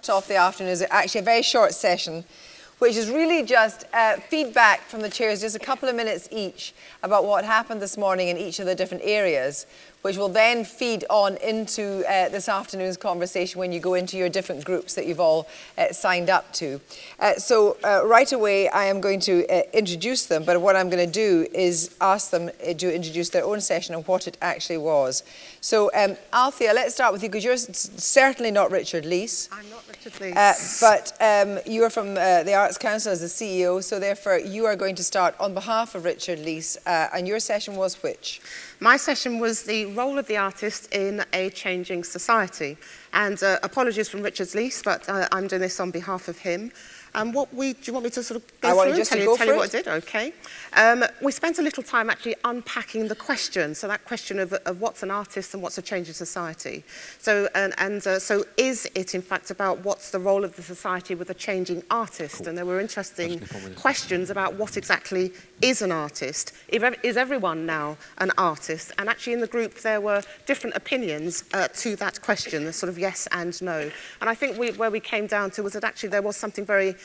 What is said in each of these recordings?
off the afternoon is actually a very short session, which is really just feedback from the chairs, just a couple of minutes each, about what happened this morning in each of the different areas, which will then feed on into this afternoon's conversation when you go into your different groups that you've all signed up to. So right away, I am going to introduce them, but what I'm going to do is ask them to introduce their own session and what it actually was. So Althea, let's start with you, because you're certainly not Richard Leese. I'm not Richard Leese. But you are from the Arts Council as the CEO, so therefore you are going to start on behalf of Richard Leese, and your session was which? My session was the role of the artist in a changing society. And apologies from Richard Leese, but I'm doing this on behalf of him. Do you want me to sort of go through and tell you what I did? Okay. We spent a little time actually unpacking the question. So that question of what's an artist and what's a changing society. So so is it in fact about what's the role of the society with a changing artist? Cool. And there were interesting questions about what exactly is an artist. Is everyone now an artist? And actually in the group there were different opinions to that question, the sort of yes and no. And I think where we came down to was that actually there was something very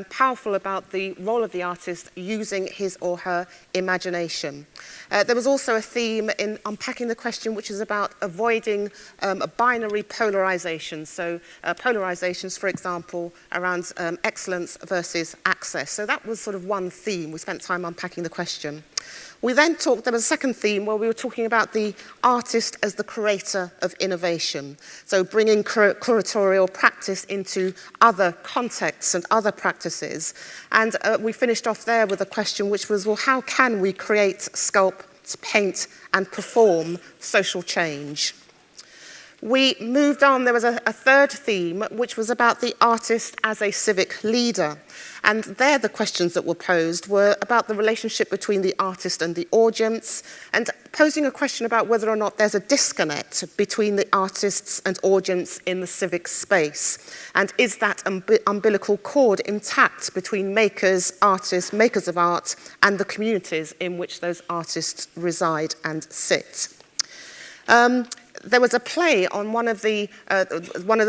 powerful about the role of the artist using his or her imagination. There was also a theme in unpacking the question which is about avoiding a binary polarisation. So polarisations, for example, around excellence versus access. So that was sort of one theme. We spent time unpacking the question. We then there was a second theme where we were talking about the artist as the creator of innovation. So bringing curatorial practice into other contexts and other practices. And we finished off there with a question which was, well, how can we create, sculpt, paint and perform social change? We moved on. There was a third theme, which was about the artist as a civic leader. And there the questions that were posed were about the relationship between the artist and the audience, and posing a question about whether or not there's a disconnect between the artists and audience in the civic space. And is that umbilical cord intact between makers, artists, makers of art, and the communities in which those artists reside and sit? There was a play on one of the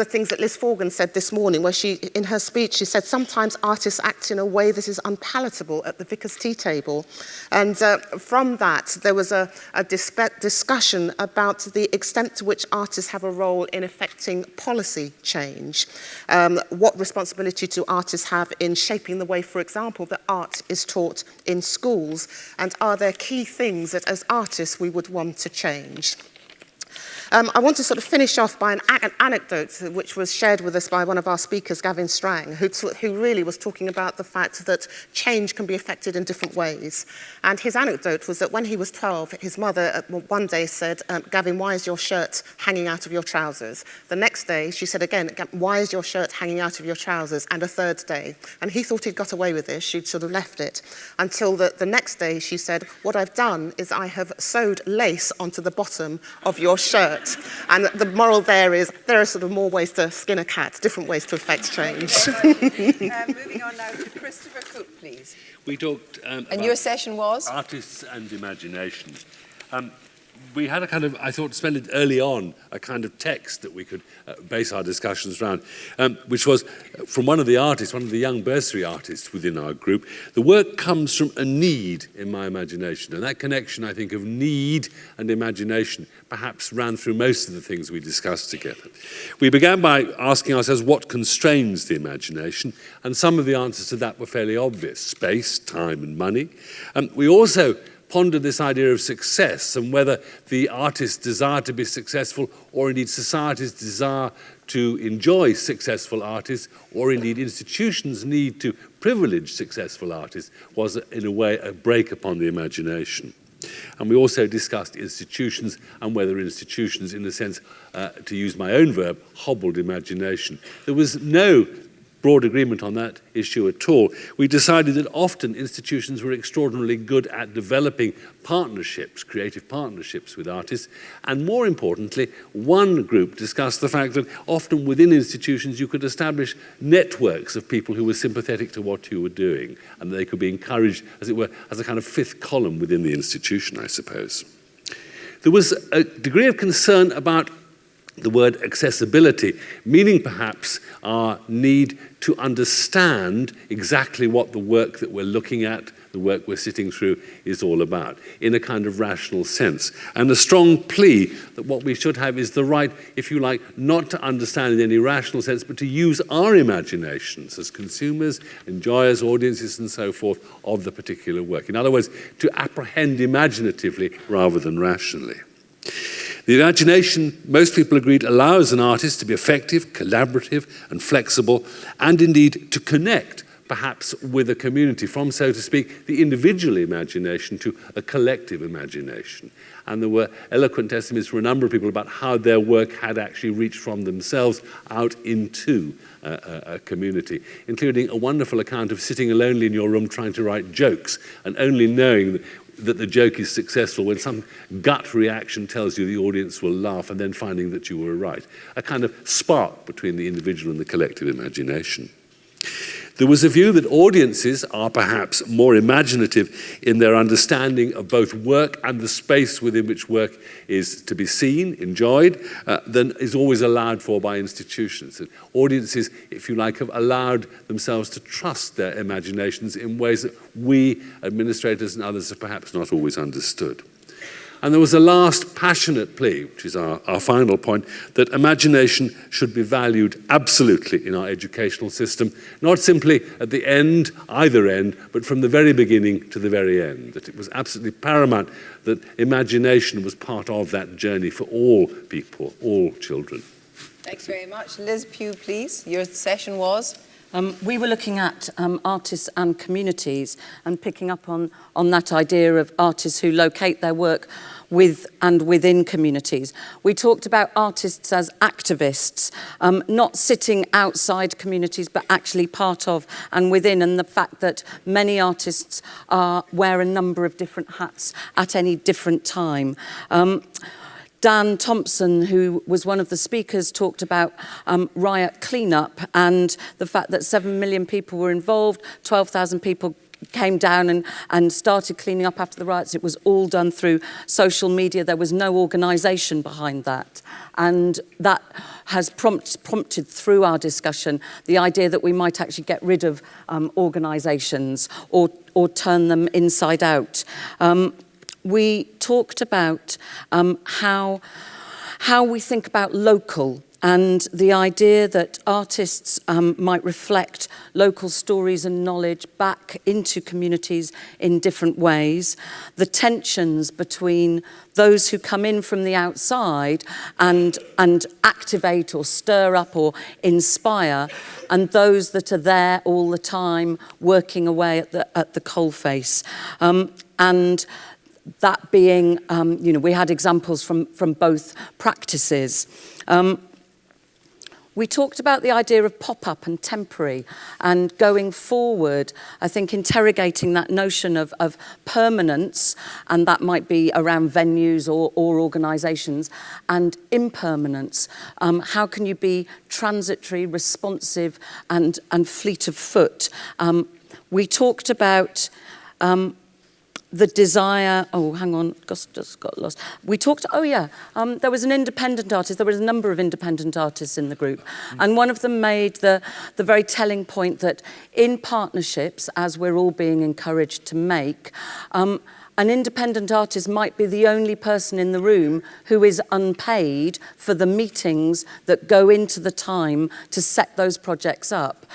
things that Liz Forgan said this morning, where in her speech, she said, sometimes artists act in a way that is unpalatable at the vicar's tea table. And from that, there was a discussion about the extent to which artists have a role in affecting policy change. What responsibility do artists have in shaping the way, for example, that art is taught in schools? And are there key things that, as artists, we would want to change? I want to sort of finish off by an anecdote which was shared with us by one of our speakers, Gavin Strang, who really was talking about the fact that change can be affected in different ways. And his anecdote was that when he was 12, his mother one day said, Gavin, why is your shirt hanging out of your trousers? The next day, she said again, why is your shirt hanging out of your trousers? And a third day. And he thought he'd got away with this. She'd sort of left it. Until the next day, she said, what I've done is I have sewed lace onto the bottom of your shirt. And the moral there is there are sort of more ways to skin a cat, different ways to affect change. Moving on now to Christopher Cook, please. We talked and your session was? Artists and imagination. We had a kind of, I thought, spend it early on, a kind of text that we could base our discussions around, which was from one of the artists, one of the young bursary artists within our group. The work comes from a need in my imagination, and that connection, I think, of need and imagination perhaps ran through most of the things we discussed together. We began by asking ourselves what constrains the imagination, and some of the answers to that were fairly obvious: space, time, and money. We also pondered this idea of success and whether the artist's desire to be successful, or indeed society's desire to enjoy successful artists, or indeed institutions' need to privilege successful artists, was in a way a brake upon the imagination. And we also discussed institutions and whether institutions, in a sense, to use my own verb, hobbled imagination. There was no broad agreement on that issue at all. We decided that often institutions were extraordinarily good at developing partnerships, creative partnerships with artists, and more importantly, one group discussed the fact that often within institutions you could establish networks of people who were sympathetic to what you were doing, and they could be encouraged, as it were, as a kind of fifth column within the institution, I suppose. There was a degree of concern about the word accessibility, meaning perhaps our need to understand exactly what the work that we're looking at, the work we're sitting through, is all about, in a kind of rational sense. And a strong plea that what we should have is the right, if you like, not to understand in any rational sense, but to use our imaginations as consumers, enjoyers, audiences, and so forth of the particular work. In other words, to apprehend imaginatively rather than rationally. The imagination, most people agreed, allows an artist to be effective, collaborative, and flexible, and indeed to connect, perhaps, with a community, from, so to speak, the individual imagination to a collective imagination. And there were eloquent testimonies from a number of people about how their work had actually reached from themselves out into a community, including a wonderful account of sitting alone in your room trying to write jokes and only knowing that the joke is successful when some gut reaction tells you the audience will laugh, and then finding that you were right. A kind of spark between the individual and the collective imagination. There was a view that audiences are perhaps more imaginative in their understanding of both work and the space within which work is to be seen, enjoyed, than is always allowed for by institutions. And audiences, if you like, have allowed themselves to trust their imaginations in ways that we, administrators and others, have perhaps not always understood. And there was a last passionate plea, which is our final point, that imagination should be valued absolutely in our educational system, not simply at the end, either end, but from the very beginning to the very end. That it was absolutely paramount that imagination was part of that journey for all people, all children. Thanks very much. Liz Pugh, please. Your session was? We were looking at artists and communities and picking up on that idea of artists who locate their work with and within communities. We talked about artists as activists, not sitting outside communities, but actually part of and within, and the fact that many artists wear a number of different hats at any different time. Dan Thompson, who was one of the speakers, talked about riot cleanup and the fact that 7 million people were involved, 12,000 people came down and started cleaning up after the riots. It was all done through social media. There was no organisation behind that. And that has prompted through our discussion the idea that we might actually get rid of organisations or turn them inside out. We talked about how we think about local and the idea that artists might reflect local stories and knowledge back into communities in different ways, the tensions between those who come in from the outside and activate or stir up or inspire, and those that are there all the time working away at the coalface. And that being, we had examples from both practices. We talked about the idea of pop-up and temporary, and going forward, I think interrogating that notion of permanence, and that might be around venues or organisations, and impermanence. How can you be transitory, responsive, and fleet of foot? We talked about the desire, just got lost. We talked, there was an independent artist, there was a number of independent artists in the group, and one of them made the very telling point that in partnerships, as we're all being encouraged to make, an independent artist might be the only person in the room who is unpaid for the meetings that go into the time to set those projects up.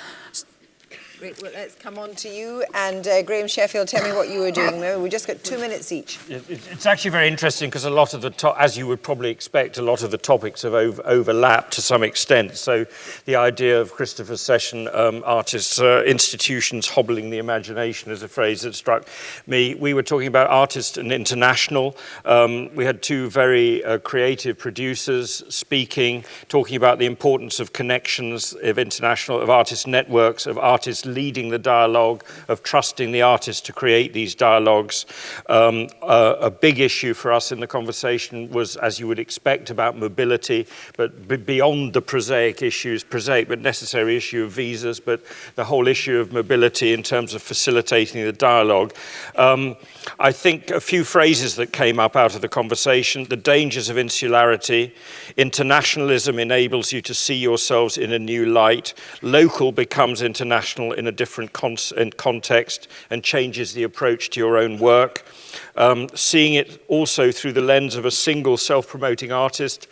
Great, well, let's come on to you. And Graham Sheffield, tell me what you were doing. We just got 2 minutes each. It's actually very interesting because a lot of as you would probably expect, a lot of the topics have overlapped to some extent. So the idea of Christopher's session, artists, institutions hobbling the imagination is a phrase that struck me. We were talking about artists and international. We had two very creative producers speaking, talking about the importance of connections, of international, of artist networks, of artist leading the dialogue, of trusting the artist to create these dialogues. A big issue for us in the conversation was, as you would expect, about mobility, but beyond the prosaic but necessary issue of visas, but the whole issue of mobility in terms of facilitating the dialogue. I think a few phrases that came up out of the conversation: the dangers of insularity, internationalism enables you to see yourselves in a new light, local becomes international in a different context and changes the approach to your own work, seeing it also through the lens of a single self-promoting artist,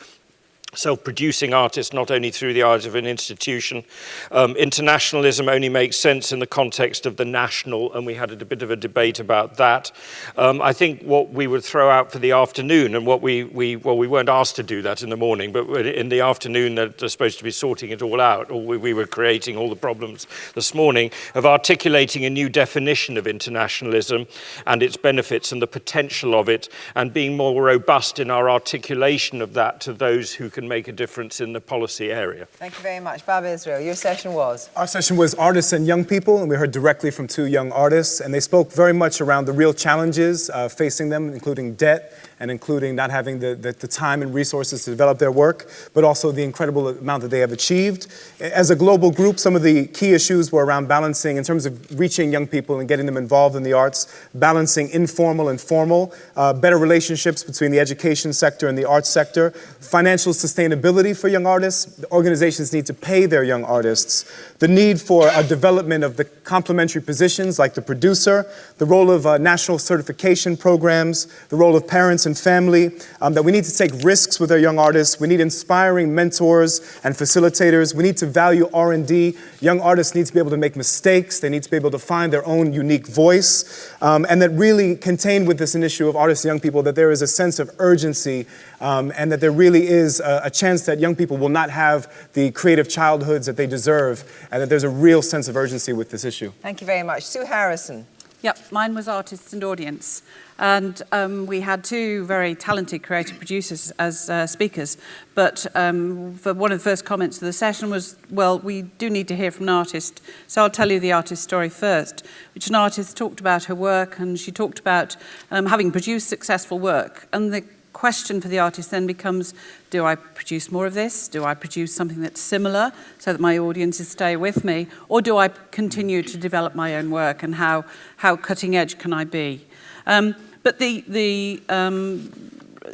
self-producing artists, not only through the eyes of an institution. Internationalism only makes sense in the context of the national, and we had a bit of a debate about that. I think what we would throw out for the afternoon, and what we weren't asked to do that in the morning, but in the afternoon they're supposed to be sorting it all out, or we were creating all the problems this morning, of articulating a new definition of internationalism and its benefits and the potential of it, and being more robust in our articulation of that to those who can make a difference in the policy area. Thank you very much. Baba Israel, your session was? Our session was artists and young people, and we heard directly from 2 young artists, and they spoke very much around the real challenges facing them, including debt and including not having the time and resources to develop their work, but also the incredible amount that they have achieved. As a global group, some of the key issues were around balancing, in terms of reaching young people and getting them involved in the arts, balancing informal and formal, better relationships between the education sector and the arts sector, financial sustainability for young artists. Organizations need to pay their young artists. The need for a development of the complementary positions like the producer, the role of national certification programs, the role of parents and family, that we need to take risks with our young artists. We need inspiring mentors and facilitators. We need to value R&D. Young artists need to be able to make mistakes. They need to be able to find their own unique voice. And that really contained with this issue of artists and young people, that there is a sense of urgency, and that there really is a chance that young people will not have the creative childhoods that they deserve, and that there's a real sense of urgency with this issue. Thank you very much. Sue Harrison. Yep, mine was artists and audience. And we had 2 very talented creative producers as speakers. But for one of the first comments of the session was, well, we do need to hear from an artist. So I'll tell you the artist's story first, which an artist talked about her work, and she talked about having produced successful work. And the question for the artist then becomes, do I produce more of this? Do I produce something that's similar so that my audiences stay with me? Or do I continue to develop my own work, and how cutting edge can I be? But the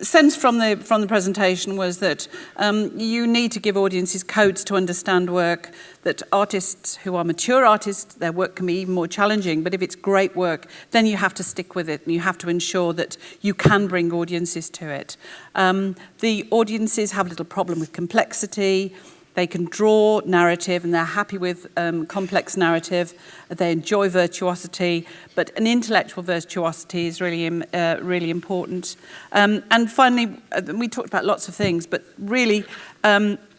sense from the presentation was that you need to give audiences codes to understand work, that artists who are mature artists, their work can be even more challenging, but if it's great work, then you have to stick with it, and you have to ensure that you can bring audiences to it. The audiences have a little problem with complexity. They can draw narrative, and they're happy with complex narrative. They enjoy virtuosity, but an intellectual virtuosity is really important. And finally, we talked about lots of things, but really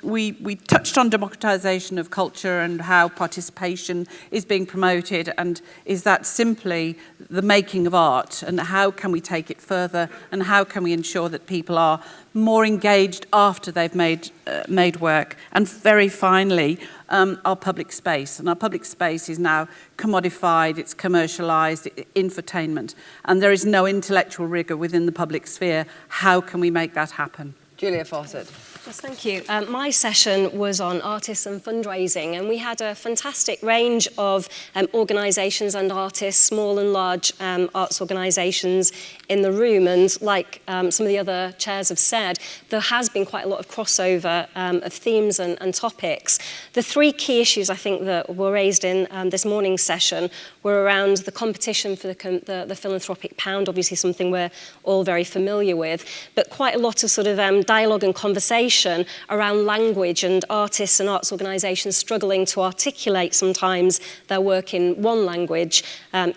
we touched on democratization of culture and how participation is being promoted, and is that simply the making of art, and how can we take it further, and how can we ensure that people are more engaged after they've made work. And very finally, our public space. And our public space is now commodified, it's commercialized, infotainment, and there is no intellectual rigor within the public sphere. How can we make that happen? Julia Fawcett. Yes, thank you. My session was on artists and fundraising, and we had a fantastic range of organisations and artists, small and large arts organisations in the room. And like some of the other chairs have said, there has been quite a lot of crossover of themes and topics. The 3 key issues I think that were raised in this morning's session were around the competition for the philanthropic pound, obviously something we're all very familiar with, but quite a lot of sort of dialogue and conversation around language, and artists and arts organisations struggling to articulate sometimes their work in one language,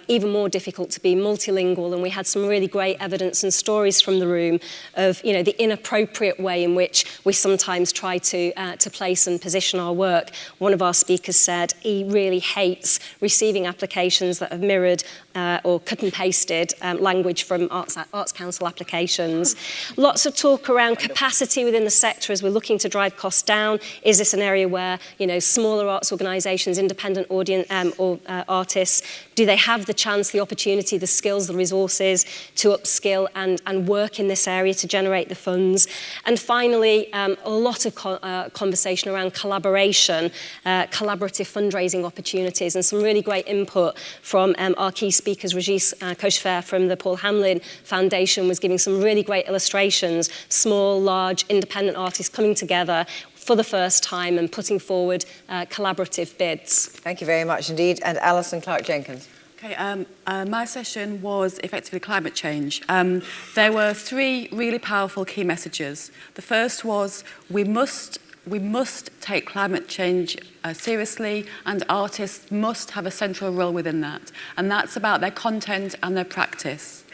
even more difficult to be multilingual. And we had some really great evidence and stories from the room of, you know, the inappropriate way in which we sometimes try to place and position our work. One of our speakers said he really hates receiving applications that have mirrored or cut and pasted language from Arts Council applications. Lots of talk around capacity within the sector sector as we're looking to drive costs down? Is this an area where, you know, smaller arts organisations, independent audience or artists, do they have the chance, the opportunity, the skills, the resources to upskill and work in this area to generate the funds? And finally, a lot of conversation around collaboration, collaborative fundraising opportunities, and some really great input from our key speakers. Regis Cochefer from the Paul Hamlin Foundation was giving some really great illustrations, small, large, independent artists coming together for the first time and putting forward collaborative bids. Thank you very much indeed. And Alison Clark-Jenkins. Okay, my session was effectively climate change. There were 3 really powerful key messages. The first was we must take climate change seriously, and artists must have a central role within that. And that's about their content and their practice.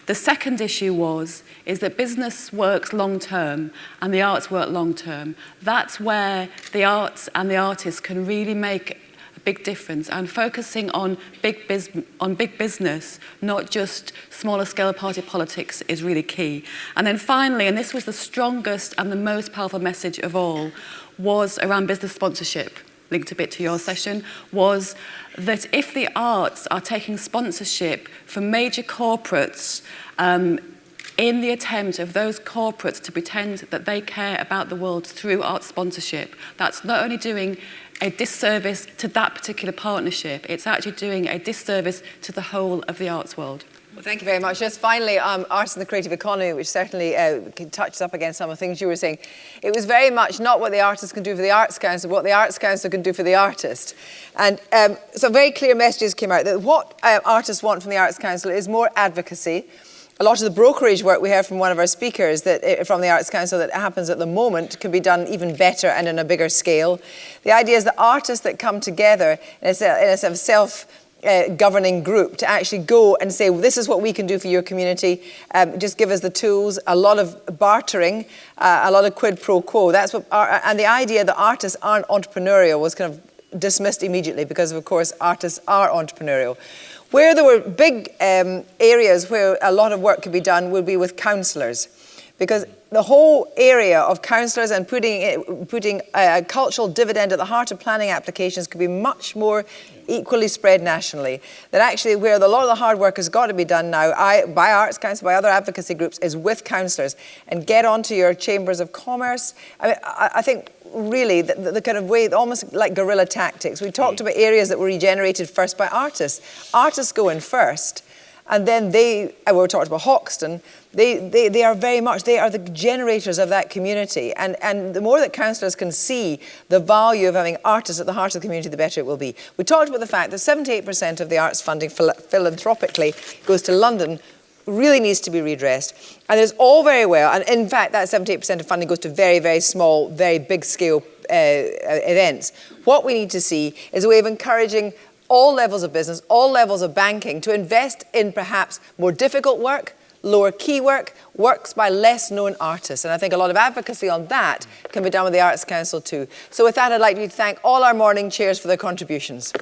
The second issue is that business works long term and the arts work long term. That's where the arts and the artists can really make a big difference, and focusing on big business, not just smaller scale party politics, is really key. And then finally, and this was the strongest and the most powerful message of all, was around business sponsorship, linked a bit to your session, was that if the arts are taking sponsorship from major corporates in the attempt of those corporates to pretend that they care about the world through art sponsorship, that's not only doing a disservice to that particular partnership, it's actually doing a disservice to the whole of the arts world. Well, thank you very much. Just finally, arts and the creative economy, which certainly touches up against some of the things you were saying. It was very much not what the artist can do for the Arts Council, but what the Arts Council can do for the artist. And some very clear messages came out that what artists want from the Arts Council is more advocacy. A lot of the brokerage work we heard from one of our speakers that from the Arts Council that happens at the moment can be done even better and in a bigger scale. The idea is that artists that come together in a sort of self-governing group to actually go and say, well, this is what we can do for your community, just give us the tools. A lot of bartering, a lot of quid pro quo. That's what, and the idea that artists aren't entrepreneurial was kind of dismissed immediately because, of course, artists are entrepreneurial. Where there were big areas where a lot of work could be done would be with councillors, because the whole area of councillors and putting a cultural dividend at the heart of planning applications could be much more equally spread nationally. That actually where a lot of the hard work has got to be done now by Arts Council, by other advocacy groups, is with councillors, and get onto your chambers of commerce. I mean, I think really the kind of way, almost like guerrilla tactics. We talked about areas that were regenerated first by artists. Artists go in first, and then we were talking about Hoxton, they are very much, they are the generators of that community. And the more that councillors can see the value of having artists at the heart of the community, the better it will be. We talked about the fact that 78% of the arts funding philanthropically goes to London, really needs to be redressed. And it's all very well, and in fact that 78% of funding goes to very, very small, very big scale events. What we need to see is a way of encouraging all levels of business, all levels of banking to invest in perhaps more difficult work, lower key work, works by less known artists. And I think a lot of advocacy on that can be done with the Arts Council too. So with that, I'd like to thank all our morning chairs for their contributions.